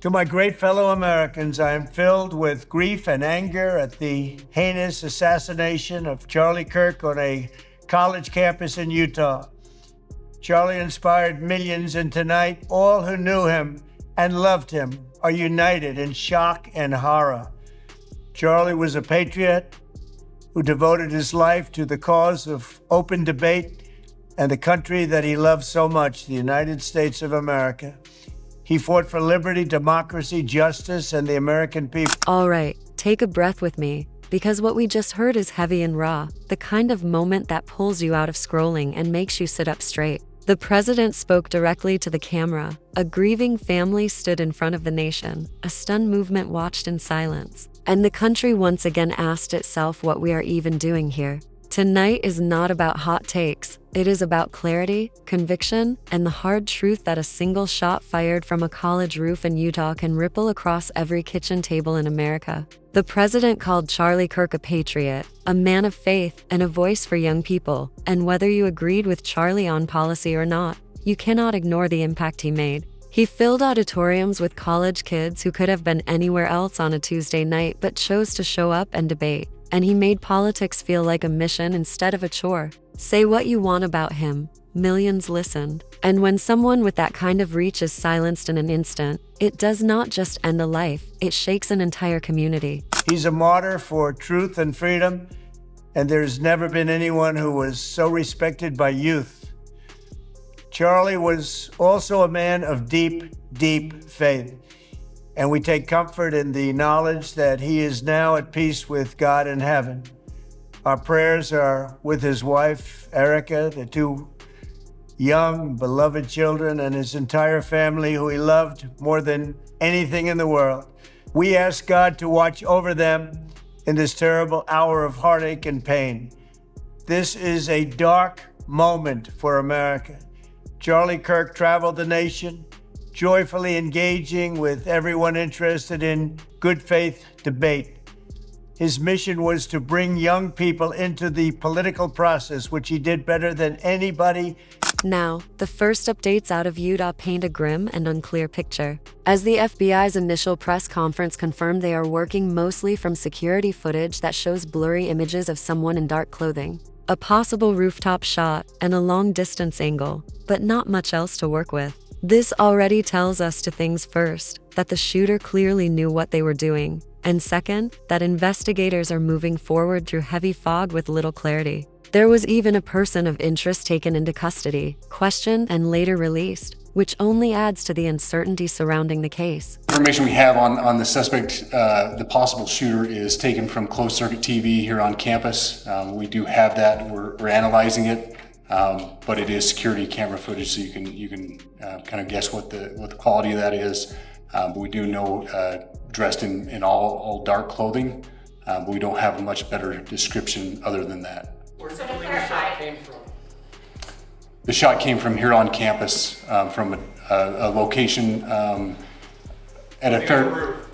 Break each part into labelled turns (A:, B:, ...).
A: To my great fellow Americans, I am filled with grief and anger at the heinous assassination of Charlie Kirk on a college campus in Utah. Charlie inspired millions, and tonight, all who knew him and loved him are united in shock and horror. Charlie was a patriot who devoted his life to the cause of open debate and the country that he loved so much, the United States of America. He fought for liberty, democracy, justice, and the American people.
B: All right, take a breath with me, because what we just heard is heavy and raw, the kind of moment that pulls you out of scrolling and makes you sit up straight. The president spoke directly to the camera. A grieving family stood in front of the nation. A stunned movement watched in silence. And the country once again asked itself what we are even doing here. Tonight is not about hot takes. It is about clarity, conviction, and the hard truth that a single shot fired from a college roof in Utah can ripple across every kitchen table in America. The president called Charlie Kirk a patriot, a man of faith, and a voice for young people. And whether you agreed with Charlie on policy or not, you cannot ignore the impact he made. He filled auditoriums with college kids who could have been anywhere else on a Tuesday night but chose to show up and debate. And he made politics feel like a mission instead of a chore. Say what you want about him. Millions listened. And when someone with that kind of reach is silenced in an instant, it does not just end a life, it shakes an entire community.
A: He's a martyr for truth and freedom, and there's never been anyone who was so respected by youth. Charlie was also a man of deep, deep faith. And we take comfort in the knowledge that he is now at peace with God in heaven. Our prayers are with his wife, Erica, the two young, beloved children, and his entire family who he loved more than anything in the world. We ask God to watch over them in this terrible hour of heartache and pain. This is a dark moment for America. Charlie Kirk traveled the nation, joyfully engaging with everyone interested in good faith debate. His mission was to bring young people into the political process, which he did better than anybody.
B: Now, the first updates out of Utah paint a grim and unclear picture. As the FBI's initial press conference confirmed, they are working mostly from security footage that shows blurry images of someone in dark clothing, a possible rooftop shot, and a long-distance angle, but not much else to work with. This already tells us two things. First, that the shooter clearly knew what they were doing. And second, that investigators are moving forward through heavy fog with little clarity. There was even a person of interest taken into custody, questioned, and later released, which only adds to the uncertainty surrounding the case.
C: Information we have on the suspect, the possible shooter, is taken from closed-circuit TV here on campus. We do have that. We're analyzing it. But it is security camera footage, so you can kind of guess what the quality of that is. But we do know dressed in all dark clothing, but we don't have a much better description other than that.
D: Where do you believe the shot came from?
C: The shot came from here on campus, from a location at a
D: Roof.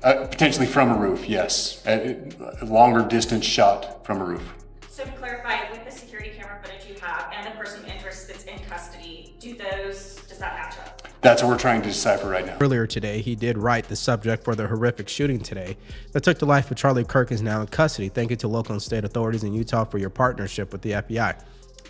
C: potentially from a roof. Yes, a longer distance shot from a roof.
E: So to clarify, with the security camera footage you have and the person of interest that's in custody, does that match up?
C: That's what we're trying to decipher right now.
F: Earlier today, he did write the subject for the horrific shooting today that took the life of Charlie Kirk is now in custody. Thank you to local and state authorities in Utah for your partnership with the FBI.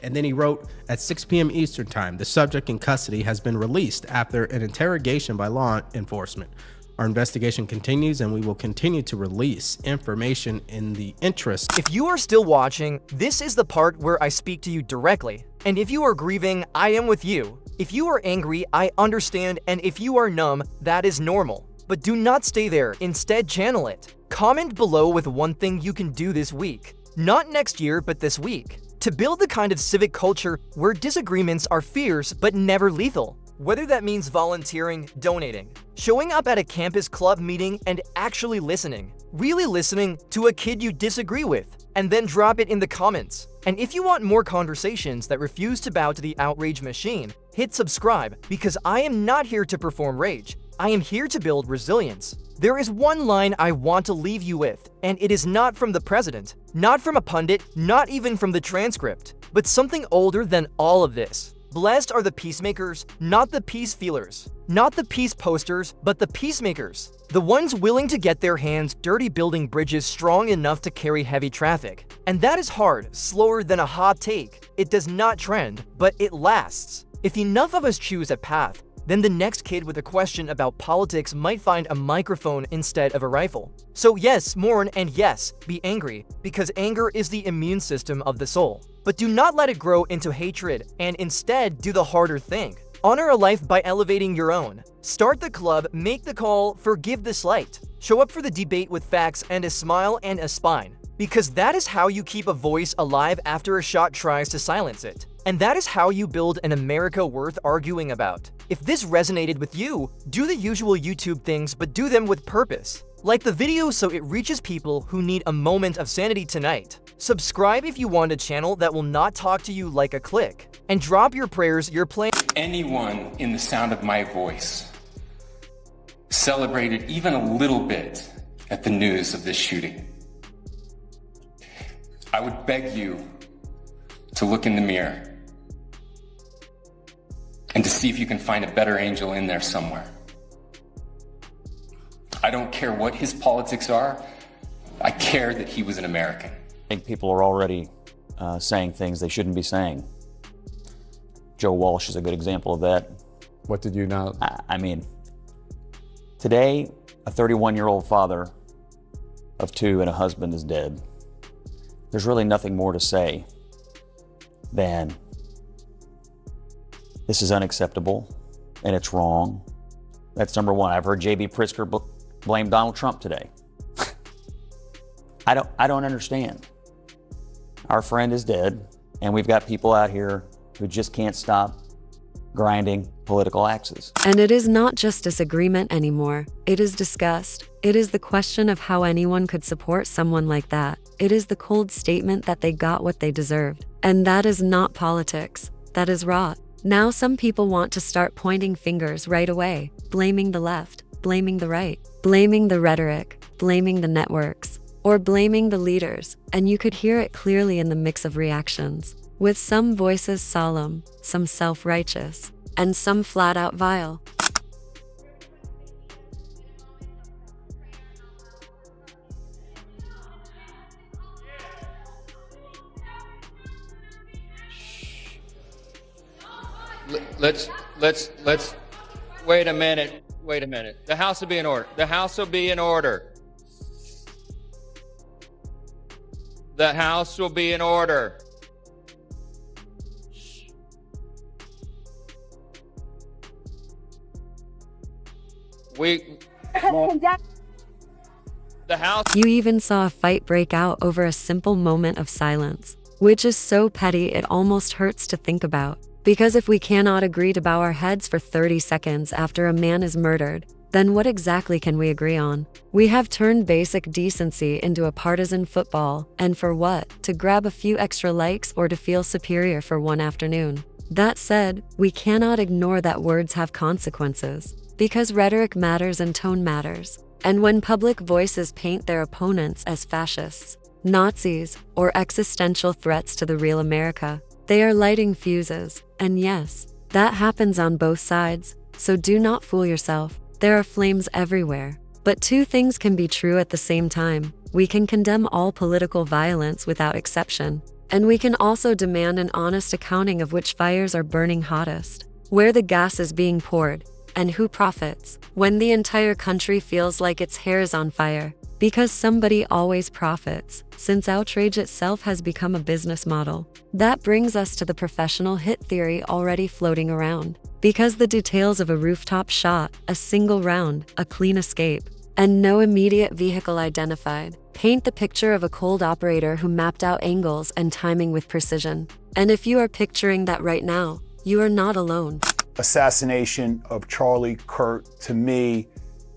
F: And then he wrote, at 6 p.m. Eastern time, the subject in custody has been released after an interrogation by law enforcement. Our investigation continues, and we will continue to release information in the interest.
G: If you are still watching, this is the part where I speak to you directly. And if you are grieving, I am with you. If you are angry, I understand, and if you are numb, that is normal. But do not stay there, instead channel it. Comment below with one thing you can do this week. Not next year, but this week. To build the kind of civic culture where disagreements are fierce but never lethal. Whether that means volunteering, donating, showing up at a campus club meeting and actually listening. Really listening to a kid you disagree with, and then drop it in the comments. And if you want more conversations that refuse to bow to the outrage machine, hit subscribe, because I am not here to perform rage. I am here to build resilience. There is one line I want to leave you with, and it is not from the president, not from a pundit, not even from the transcript, but something older than all of this. Blessed are the peacemakers, not the peace feelers. Not the peace posters, but the peacemakers. The ones willing to get their hands dirty building bridges strong enough to carry heavy traffic. And that is hard, slower than a hot take. It does not trend, but it lasts. If enough of us choose that path, then the next kid with a question about politics might find a microphone instead of a rifle. So yes, mourn, and yes, be angry, because anger is the immune system of the soul. But do not let it grow into hatred, and instead do the harder thing. Honor a life by elevating your own. Start the club, make the call, forgive the slight. Show up for the debate with facts and a smile and a spine. Because that is how you keep a voice alive after a shot tries to silence it. And that is how you build an America worth arguing about. If this resonated with you, do the usual YouTube things, but do them with purpose. Like the video so it reaches people who need a moment of sanity tonight. Subscribe if you want a channel that will not talk to you like a click. And drop your prayers, your plan.
H: Anyone in the sound of my voice celebrated even a little bit at the news of this shooting, I would beg you to look in the mirror and to see if you can find a better angel in there somewhere. I don't care what his politics are. I care that he was an American.
I: I think people are already saying things they shouldn't be saying. Joe Walsh is a good example of that.
J: What did you know?
I: I mean, today, a 31-year-old father of 2 and a husband is dead. There's really nothing more to say than this is unacceptable and it's wrong. That's number one. I've heard J.B. Pritzker blame Donald Trump today. I don't understand. Our friend is dead, and we've got people out here who just can't stop grinding political axes.
B: And it is not just disagreement anymore. It is disgust. It is the question of how anyone could support someone like that. It is the cold statement that they got what they deserved. And that is not politics. That is rot. Now some people want to start pointing fingers right away, blaming the left, blaming the right, blaming the rhetoric, blaming the networks, or blaming the leaders, and you could hear it clearly in the mix of reactions, with some voices solemn, some self-righteous, and some flat-out vile.
K: Let's, wait a minute. The House will be in order. The House will be in order. The House will be in order. The House.
B: You even saw a fight break out over a simple moment of silence, which is so petty it almost hurts to think about. Because if we cannot agree to bow our heads for 30 seconds after a man is murdered, then what exactly can we agree on? We have turned basic decency into a partisan football, and for what? To grab a few extra likes or to feel superior for one afternoon. That said, we cannot ignore that words have consequences, because rhetoric matters and tone matters. And when public voices paint their opponents as fascists, Nazis, or existential threats to the real America, they are lighting fuses. And yes, that happens on both sides, so do not fool yourself. There are flames everywhere. But two things can be true at the same time. We can condemn all political violence without exception, and we can also demand an honest accounting of which fires are burning hottest, where the gas is being poured, and who profits when the entire country feels like its hair is on fire. Because somebody always profits, since outrage itself has become a business model. That brings us to the professional hit theory already floating around. Because the details of a rooftop shot, a single round, a clean escape, and no immediate vehicle identified, paint the picture of a cold operator who mapped out angles and timing with precision. And if you are picturing that right now, you are not alone.
L: Assassination of Charlie Kirk, to me,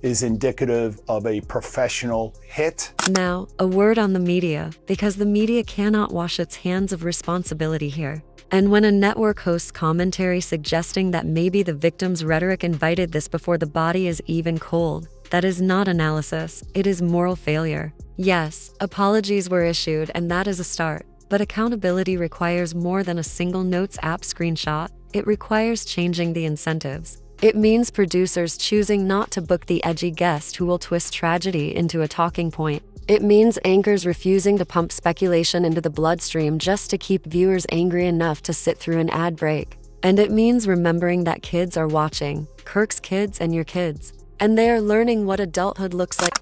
L: is indicative of a professional hit.
B: Now, a word on the media, because the media cannot wash its hands of responsibility here. And when a network hosts commentary suggesting that maybe the victim's rhetoric invited this before the body is even cold, that is not analysis, it is moral failure. Yes, apologies were issued and that is a start, but accountability requires more than a single Notes app screenshot. It requires changing the incentives. It means producers choosing not to book the edgy guest who will twist tragedy into a talking point. It means anchors refusing to pump speculation into the bloodstream just to keep viewers angry enough to sit through an ad break. And it means remembering that kids are watching, Kirk's kids and your kids, and they are learning what adulthood looks like.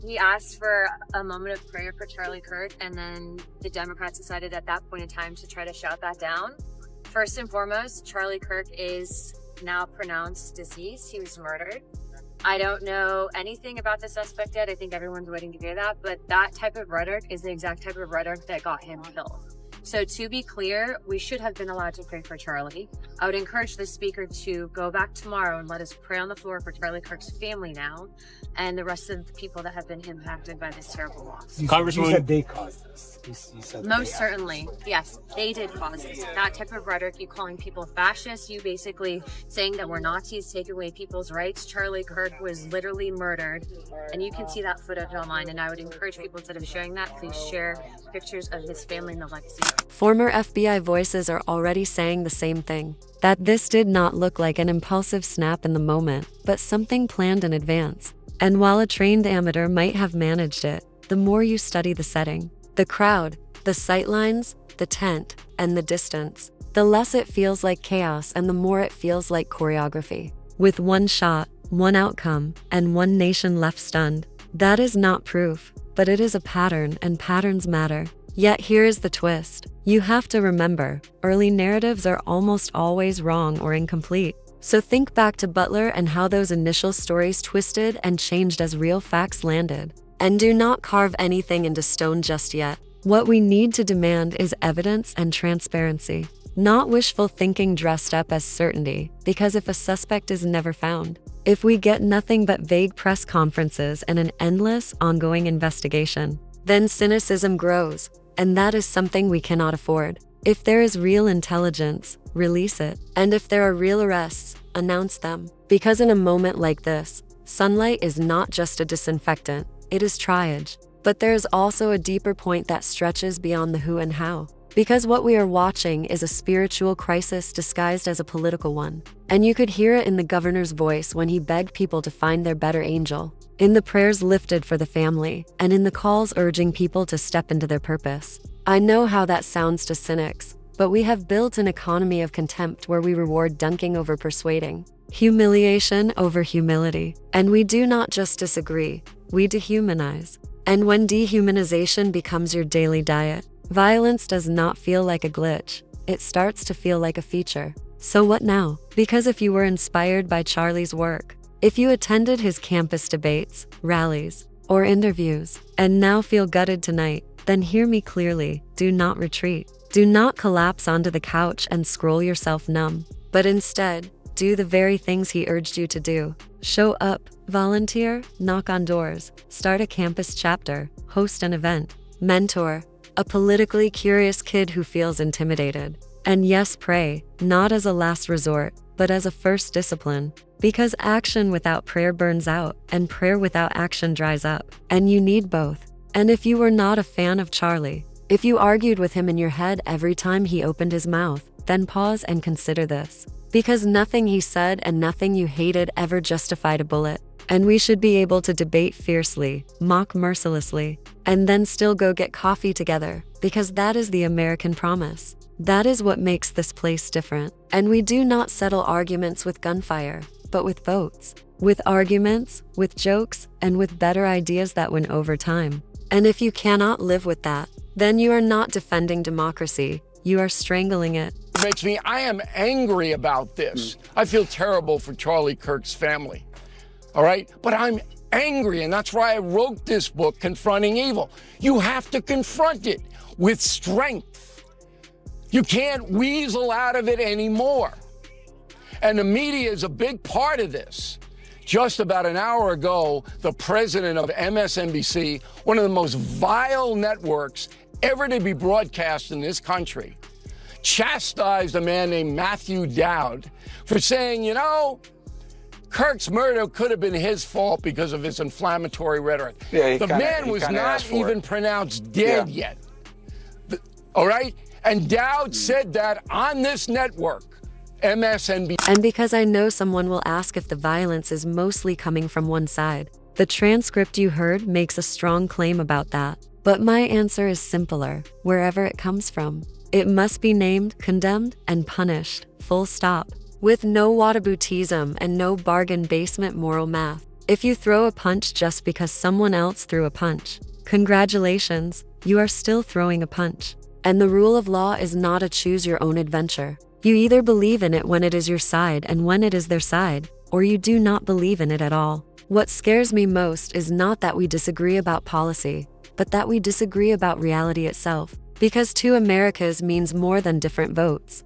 J: He asked for a moment of prayer for Charlie Kirk, and then the Democrats decided at that point in time to try to shout that down. First and foremost, Charlie Kirk is now pronounced deceased. He was murdered. I don't know anything about the suspect yet. I think everyone's waiting to hear that, but that type of rhetoric is the exact type of rhetoric that got him killed. So to be clear, we should have been allowed to pray for Charlie. I would encourage the speaker to go back tomorrow and let us pray on the floor for Charlie Kirk's family now and the rest of the people that have been impacted by this terrible loss.
M: Congresswoman, you said they caused this. You said
J: most certainly, yes, they did cause it. That type of rhetoric, you calling people fascists, you basically saying that we're Nazis, take away people's rights. Charlie Kirk was literally murdered, and you can see that footage online. And I would encourage people, instead of sharing that, please share pictures of his family and the legacy.
B: Former FBI voices are already saying the same thing, that this did not look like an impulsive snap in the moment, but something planned in advance. And while a trained amateur might have managed it, the more you study the setting, the crowd, the sightlines, the tent, and the distance, the less it feels like chaos and the more it feels like choreography. With one shot, one outcome, and one nation left stunned. That is not proof, but it is a pattern, and patterns matter. Yet here is the twist. You have to remember, early narratives are almost always wrong or incomplete. So think back to Butler and how those initial stories twisted and changed as real facts landed. And do not carve anything into stone just yet. What we need to demand is evidence and transparency, not wishful thinking dressed up as certainty, because if a suspect is never found, if we get nothing but vague press conferences and an endless, ongoing investigation, then cynicism grows, and that is something we cannot afford. If there is real intelligence, release it. And if there are real arrests, announce them. Because in a moment like this, sunlight is not just a disinfectant, it is triage. But there is also a deeper point that stretches beyond the who and how. Because what we are watching is a spiritual crisis disguised as a political one. And you could hear it in the governor's voice when he begged people to find their better angel, in the prayers lifted for the family, and in the calls urging people to step into their purpose. I know how that sounds to cynics, but we have built an economy of contempt where we reward dunking over persuading, humiliation over humility. And we do not just disagree, we dehumanize. And when dehumanization becomes your daily diet, violence does not feel like a glitch, it starts to feel like a feature. So what now? Because if you were inspired by Charlie's work, if you attended his campus debates, rallies, or interviews, and now feel gutted tonight, then hear me clearly, do not retreat. Do not collapse onto the couch and scroll yourself numb, but instead, do the very things he urged you to do. Show up, volunteer, knock on doors, start a campus chapter, host an event, mentor a politically curious kid who feels intimidated. And yes, pray, not as a last resort, but as a first discipline. Because action without prayer burns out, and prayer without action dries up. And you need both. And if you were not a fan of Charlie, if you argued with him in your head every time he opened his mouth, then pause and consider this. Because nothing he said and nothing you hated ever justified a bullet. And we should be able to debate fiercely, mock mercilessly, and then still go get coffee together, because that is the American promise. That is what makes this place different. And we do not settle arguments with gunfire, but with votes, with arguments, with jokes, and with better ideas that win over time. And if you cannot live with that, then you are not defending democracy, you are strangling it.
N: It makes me, I am angry about this. I feel terrible for Charlie Kirk's family, all right? But I'm angry, and that's why I wrote this book, Confronting Evil. You have to confront it with strength. You can't weasel out of it anymore. And the media is a big part of this. Just about an hour ago, the president of MSNBC, one of the most vile networks ever to be broadcast in this country, chastised a man named Matthew Dowd for saying, you know, Kirk's murder could have been his fault because of his inflammatory rhetoric. Yeah, the man was not even pronounced dead yet. All right? And Dowd said that on this network. MSNBC.
B: And because I know someone will ask if the violence is mostly coming from one side. The transcript you heard makes a strong claim about that. But my answer is simpler. Wherever it comes from, it must be named, condemned, and punished. Full stop. With no whataboutism and no bargain basement moral math. If you throw a punch just because someone else threw a punch, congratulations, you are still throwing a punch. And the rule of law is not a choose your own adventure. You either believe in it when it is your side and when it is their side, or you do not believe in it at all. What scares me most is not that we disagree about policy, but that we disagree about reality itself. Because two Americas means more than different votes.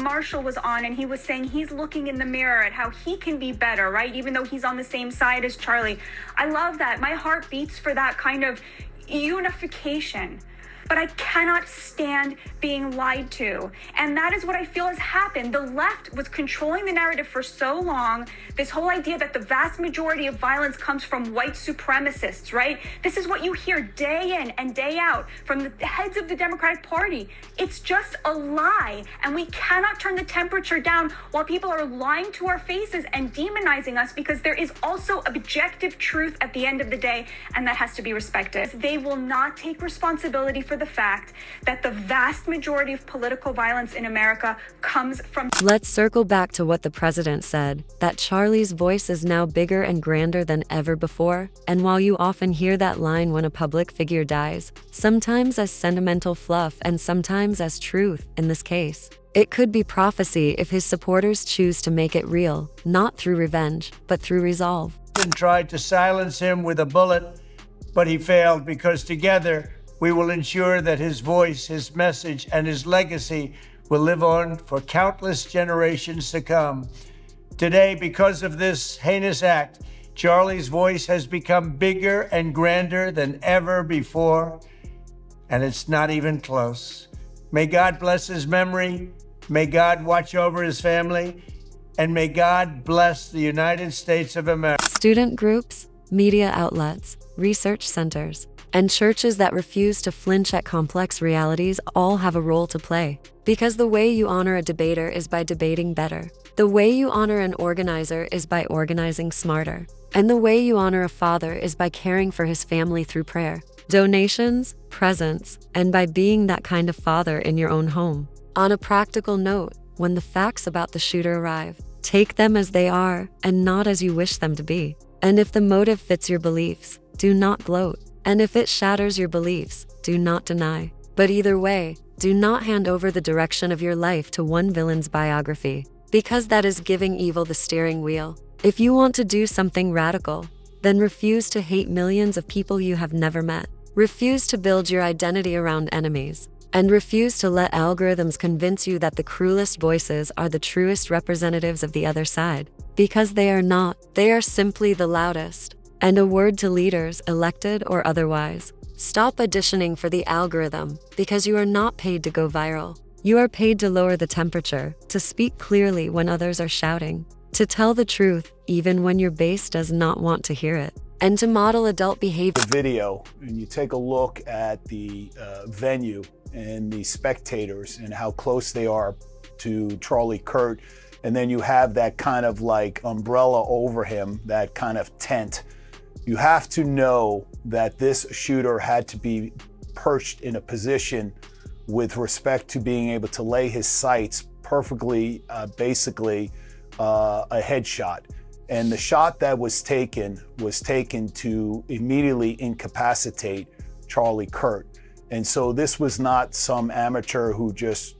O: Marshall was on and he was saying he's looking in the mirror at how he can be better, right? Even though he's on the same side as Charlie. I love that. My heart beats for that kind of unification. But I cannot stand being lied to. And that is what I feel has happened. The left was controlling the narrative for so long. This whole idea that the vast majority of violence comes from white supremacists, right? This is what you hear day in and day out from the heads of the Democratic Party. It's just a lie. And we cannot turn the temperature down while people are lying to our faces and demonizing us, because there is also objective truth at the end of the day, and that has to be respected. They will not take responsibility for the fact that the vast majority of political violence in America comes from...
B: Let's circle back to what the president said, that Charlie's voice is now bigger and grander than ever before. And while you often hear that line when a public figure dies, sometimes as sentimental fluff and sometimes as truth in this case, it could be prophecy if his supporters choose to make it real, not through revenge, but through resolve.
A: Tried to silence him with a bullet, but he failed, because together we will ensure that his voice, his message, and his legacy will live on for countless generations to come. Today, because of this heinous act, Charlie's voice has become bigger and grander than ever before, and it's not even close. May God bless his memory, may God watch over his family, and may God bless the United States of America.
B: Student groups, media outlets, research centers, and churches that refuse to flinch at complex realities all have a role to play. Because the way you honor a debater is by debating better. The way you honor an organizer is by organizing smarter. And the way you honor a father is by caring for his family through prayer, donations, presents, and by being that kind of father in your own home. On a practical note, when the facts about the shooter arrive, take them as they are and not as you wish them to be. And if the motive fits your beliefs, do not gloat. And if it shatters your beliefs, do not deny. But either way, do not hand over the direction of your life to one villain's biography, because that is giving evil the steering wheel. If you want to do something radical, then refuse to hate millions of people you have never met. Refuse to build your identity around enemies. And refuse to let algorithms convince you that the cruelest voices are the truest representatives of the other side. Because they are not. They are simply the loudest. And a word to leaders, elected or otherwise. Stop auditioning for the algorithm, because you are not paid to go viral. You are paid to lower the temperature, to speak clearly when others are shouting, to tell the truth even when your base does not want to hear it, and to model adult behavior.
L: The video, and you take a look at the venue and the spectators and how close they are to Charlie Kirk, and then you have that kind of like umbrella over him, that kind of tent. You have to know that this shooter had to be perched in a position with respect to being able to lay his sights perfectly, basically a headshot. And the shot that was taken to immediately incapacitate Charlie Kirk. And so this was not some amateur who just,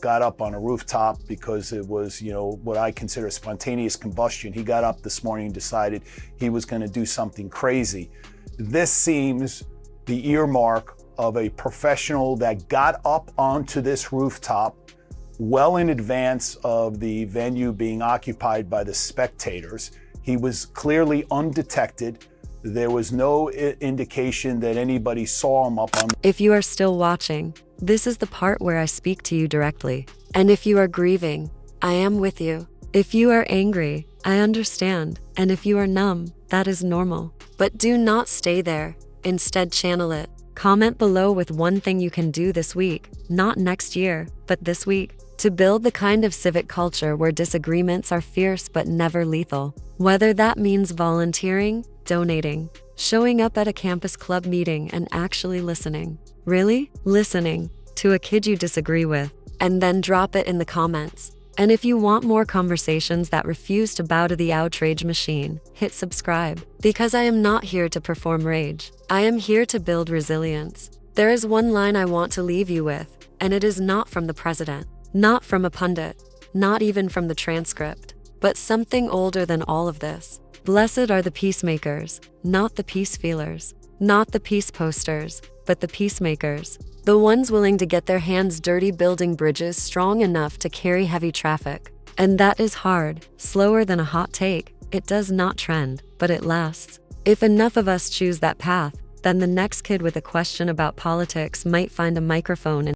L: got up on a rooftop because it was, what I consider spontaneous combustion. He got up this morning and decided he was going to do something crazy. This seems the earmark of a professional that got up onto this rooftop well in advance of the venue being occupied by the spectators. He was clearly undetected. There was no indication that anybody saw him up on.
B: If you are still watching, this is the part where I speak to you directly. And if you are grieving, I am with you. If you are angry, I understand. And if you are numb, that is normal. But do not stay there. Instead, channel it. Comment below with one thing you can do this week, not next year, but this week. To build the kind of civic culture where disagreements are fierce but never lethal. Whether that means volunteering, donating, showing up at a campus club meeting and actually listening. Really? Listening to a kid you disagree with, and then drop it in the comments. And if you want more conversations that refuse to bow to the outrage machine, hit subscribe. Because I am not here to perform rage. I am here to build resilience. There is one line I want to leave you with, and it is not from the president, not from a pundit, not even from the transcript, but something older than all of this. Blessed are the peacemakers, not the peace feelers, not the peace posters, but the peacemakers. The ones willing to get their hands dirty building bridges strong enough to carry heavy traffic. And that is hard, slower than a hot take. It does not trend, but it lasts. If enough of us choose that path, then the next kid with a question about politics might find a microphone